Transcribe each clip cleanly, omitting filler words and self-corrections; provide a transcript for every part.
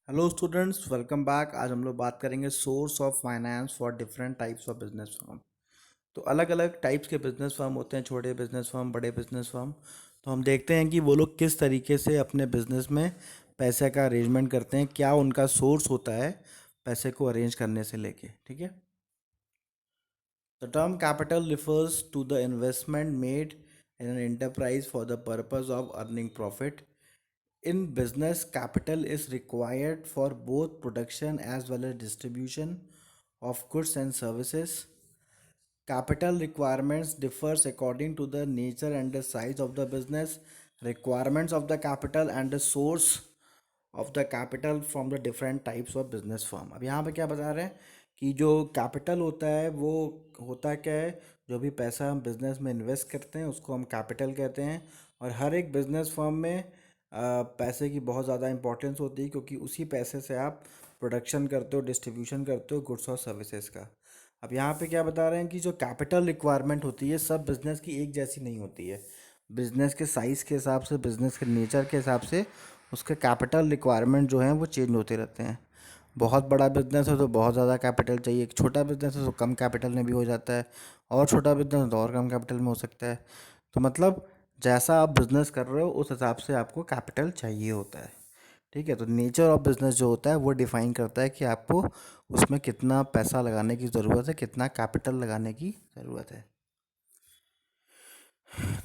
Hello students, welcome back. आज हम लोग बात करेंगे source of finance for different types of business firm. तो अलग अलग टाइप्स के बिजनेस फर्म होते हैं, छोटे बिजनेस फर्म, बड़े बिजनेस फर्म। तो हम देखते हैं कि वो लोग किस तरीके से अपने बिजनेस में पैसे का अरेंजमेंट करते हैं, क्या उनका सोर्स होता है पैसे को अरेंज करने से लेके। ठीक है। The term capital refers to the investment made in an enterprise for the purpose of earning profit. In business, capital is required for both production as well as distribution of goods and services. Capital requirements differs according to the nature and the size of the business. Requirements of the capital and the source of the capital from the different types of business firm। अब यहाँ पे क्या बता रहे हैं कि जो capital होता है वो होता क्या है, जो भी पैसा हम बिजनेस में इन्वेस्ट करते हैं उसको हम कैपिटल कहते हैं। और हर एक बिजनेस फर्म में पैसे की बहुत ज़्यादा इंपॉर्टेंस होती है, क्योंकि उसी पैसे से आप प्रोडक्शन करते हो, डिस्ट्रीब्यूशन करते हो गुड्स और सर्विसेज का। अब यहाँ पे क्या बता रहे हैं कि जो कैपिटल रिक्वायरमेंट होती है सब बिजनेस की एक जैसी नहीं होती है। बिजनेस के साइज़ के हिसाब से, बिजनेस के नेचर के हिसाब से उसके कैपिटल रिक्वायरमेंट जो हैं वो चेंज होते रहते हैं। बहुत बड़ा बिजनेस है तो बहुत ज़्यादा कैपिटल चाहिए, एक छोटा बिजनेस है तो कम कैपिटल में भी हो जाता है, और छोटा बिजनेस है तो और कम कैपिटल में हो सकता है। तो मतलब जैसा आप बिजनेस कर रहे हो उस हिसाब से आपको कैपिटल चाहिए होता है। ठीक है। तो नेचर ऑफ बिजनेस जो होता है वो डिफाइन करता है कि आपको उसमें कितना पैसा लगाने की ज़रूरत है, कितना कैपिटल लगाने की ज़रूरत है।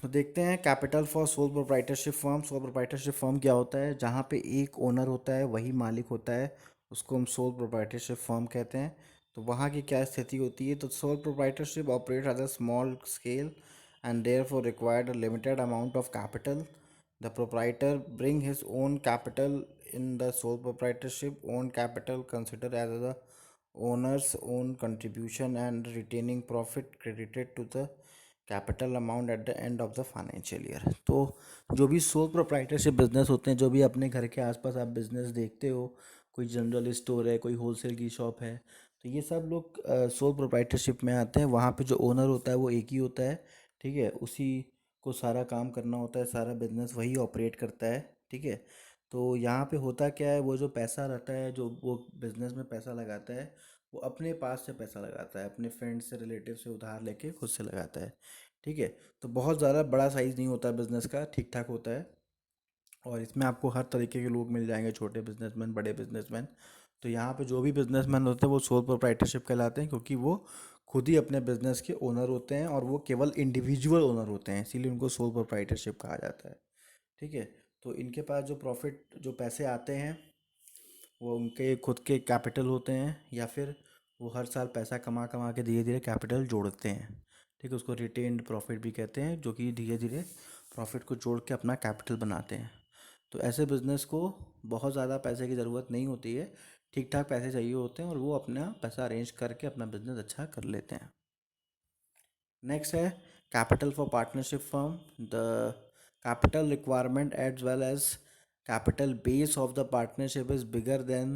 तो देखते हैं capital for sole proprietorship firm. Sole proprietorship firm क्या होता है? जहाँ पे एक ओनर होता है, वही मालिक होता है, उसको हम सोल प्रोप्राइटरशिप फर्म कहते हैं। तो वहाँ की क्या स्थिति होती है? तो sole proprietorship operate at a small scale and therefore required a limited amount of capital. The proprietor bring his own capital in the sole proprietorship. Own capital consider as the owner's own contribution and retaining profit credited to the capital amount at the end of the financial year. तो जो भी sole proprietorship business होते हैं, जो भी अपने घर के आसपास आप बिजनेस देखते हो, कोई जनरल स्टोर है, कोई होलसेल की शॉप है, तो ये सब लोग सोल प्रोप्राइटरशिप में आते हैं। वहाँ पे जो ओनर होता है वो एक ही होता है। ठीक है। उसी को सारा काम करना होता है, सारा बिजनेस वही ऑपरेट करता है। ठीक है। तो यहाँ पे होता क्या है, वो जो पैसा रहता है, जो वो बिजनेस में पैसा लगाता है, वो अपने पास से पैसा लगाता है, अपने फ्रेंड से, रिलेटिव से उधार लेके खुद से लगाता है। ठीक है। तो बहुत ज़्यादा बड़ा साइज़ नहीं होता बिज़नेस का, ठीक ठाक होता है। और इसमें आपको हर तरीके के लोग मिल जाएंगे, छोटे बिजनेसमैन, बड़े बिजनेसमैन। तो यहाँ पे जो भी बिजनेसमैन होते हैं वो सोल प्रोप्राइटरशिप कहलाते हैं, क्योंकि वो खुद ही अपने बिजनेस के ओनर होते हैं और वो केवल इंडिविजुअल ओनर होते हैं, इसीलिए उनको सोल प्रोप्राइटरशिप कहा जाता है। ठीक है। तो इनके पास जो प्रॉफिट, जो पैसे आते हैं, वो उनके खुद के कैपिटल होते हैं, या फिर वो हर साल पैसा कमा कमा के धीरे धीरे कैपिटल जोड़ते हैं। ठीक है। उसको रिटेन्ड प्रॉफिट भी कहते हैं, जो कि धीरे धीरे प्रॉफिट को जोड़ के अपना कैपिटल बनाते हैं। तो ऐसे बिजनेस को बहुत ज़्यादा पैसे की ज़रूरत नहीं होती है, ठीक ठाक पैसे चाहिए होते हैं और वो अपना पैसा अरेंज करके अपना बिजनेस अच्छा कर लेते हैं। नेक्स्ट है capital for partnership firm. The capital requirement as well as capital base of the partnership is bigger than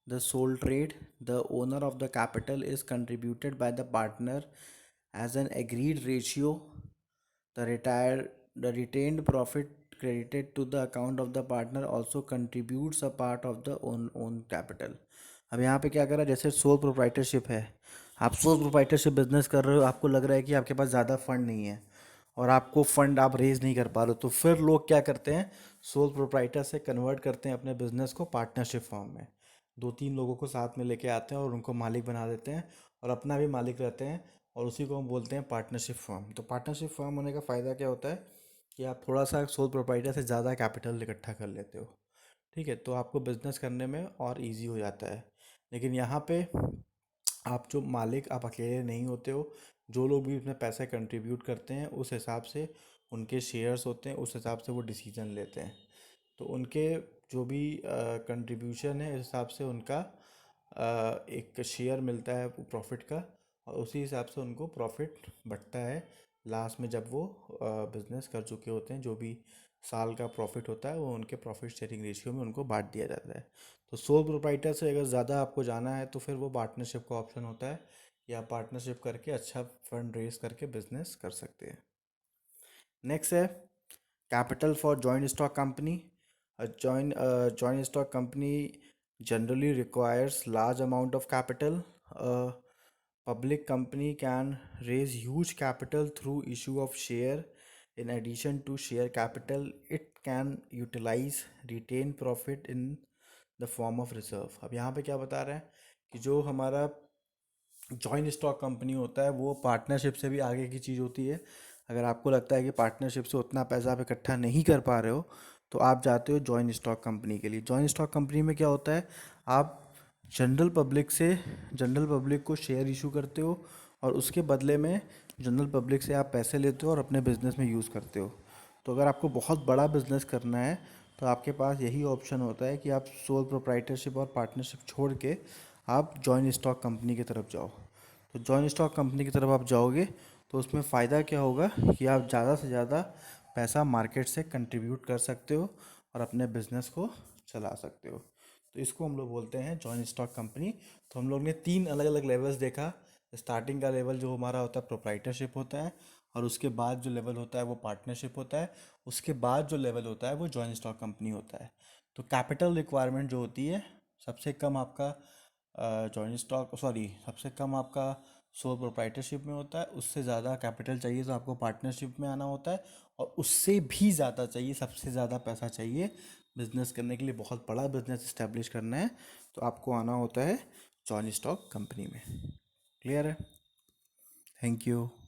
the sole trade. The owner of the capital is contributed by the partner as an agreed ratio. The retained profit credited to the account of the partner also contributes a part of the own capital। अब यहाँ पे क्या करा, जैसे sole proprietorship है, आप sole proprietorship business कर रहे हो, आपको लग रहा है कि आपके पास ज़्यादा फंड नहीं है और आपको फंड आप रेज नहीं कर पा रहे हो, तो फिर लोग क्या करते हैं, सोल प्रोप्राइटर से कन्वर्ट करते हैं अपने बिजनेस को पार्टनरशिप फॉर्म में। दो तीन लोगों को साथ में लेके आते हैं और उनको मालिक बना देते हैं और अपना भी मालिक रहते हैं, और उसी को हम बोलते हैं पार्टनरशिप फर्म। तो पार्टनरशिप फर्म होने का फ़ायदा क्या होता है कि आप थोड़ा सा सोल प्रोप्राइटर से ज़्यादा कैपिटल इकट्ठा कर लेते हो। ठीक है। तो आपको बिजनेस करने में और इजी हो जाता है। लेकिन यहाँ पे आप जो मालिक, आप अकेले नहीं होते हो, जो लोग भी इसमें पैसे कंट्रीब्यूट करते हैं उस हिसाब से उनके शेयर्स होते हैं, उस हिसाब से वो डिसीजन लेते हैं। तो उनके जो भी कंट्रीब्यूशन है, इस हिसाब से उनका एक शेयर मिलता है प्रॉफिट का, और उसी हिसाब से उनको प्रॉफिट बढ़ता है लास्ट में, जब वो बिजनेस कर चुके होते हैं। जो भी साल का प्रॉफिट होता है वो उनके प्रॉफिट शेयरिंग रेशियो में उनको बांट दिया जाता है। तो सोल प्रोप्राइटर से अगर ज़्यादा आपको जाना है तो फिर वो पार्टनरशिप का ऑप्शन होता है, या पार्टनरशिप करके अच्छा फंड रेज करके बिजनेस कर सकते हैं। नेक्स्ट है capital for joint stock company. Joint stock company generally requires large amount of capital. A public company can raise huge capital through issue of share. In addition to share capital, it can utilize retained profit in the form of reserve. अब यहाँ पे क्या बता रहे हैं कि जो हमारा जॉइंट स्टॉक कंपनी होता है वो पार्टनरशिप से भी आगे की चीज़ होती है। अगर आपको लगता है कि पार्टनरशिप से उतना पैसा आप इकट्ठा नहीं कर पा रहे हो तो आप जाते हो जॉइंट स्टॉक कंपनी के लिए। जॉइंट स्टॉक कंपनी में क्या होता है, आप जनरल पब्लिक को शेयर इशू करते हो और उसके बदले में जनरल पब्लिक से आप पैसे लेते हो और अपने बिजनेस में यूज़ करते हो। तो अगर आपको बहुत बड़ा बिजनेस करना है तो आपके पास यही ऑप्शन होता है कि आप सोल प्रोप्राइटरशिप और पार्टनरशिप छोड़ के आप जॉइंट स्टॉक कंपनी की तरफ जाओ। तो जॉइंट स्टॉक कंपनी की तरफ आप जाओगे तो उसमें फ़ायदा क्या होगा कि आप ज़्यादा से ज़्यादा पैसा मार्केट से कंट्रीब्यूट कर सकते हो और अपने बिजनेस को चला सकते हो। तो इसको हम लोग बोलते हैं जॉइंट स्टॉक कंपनी। तो हम लोग ने 3 अलग अलग लेवल्स देखा। स्टार्टिंग का लेवल जो हमारा होता है प्रोप्राइटरशिप होता है, और उसके बाद जो लेवल होता है वो पार्टनरशिप होता है, उसके बाद जो लेवल होता है वो जॉइंट स्टॉक कंपनी होता है। तो कैपिटल रिक्वायरमेंट जो होती है, सबसे कम आपका जॉइंट स्टॉक सॉरी सबसे कम आपका सोल प्रोप्राइटरशिप में होता है। उससे ज़्यादा कैपिटल चाहिए तो आपको पार्टनरशिप में आना होता है, और उससे भी ज़्यादा चाहिए, सबसे ज़्यादा पैसा चाहिए बिजनेस करने के लिए, बहुत बड़ा बिजनेस इस्टेब्लिश करना है तो आपको आना होता है जॉइंट स्टॉक कंपनी में। क्लियर है? Thank you.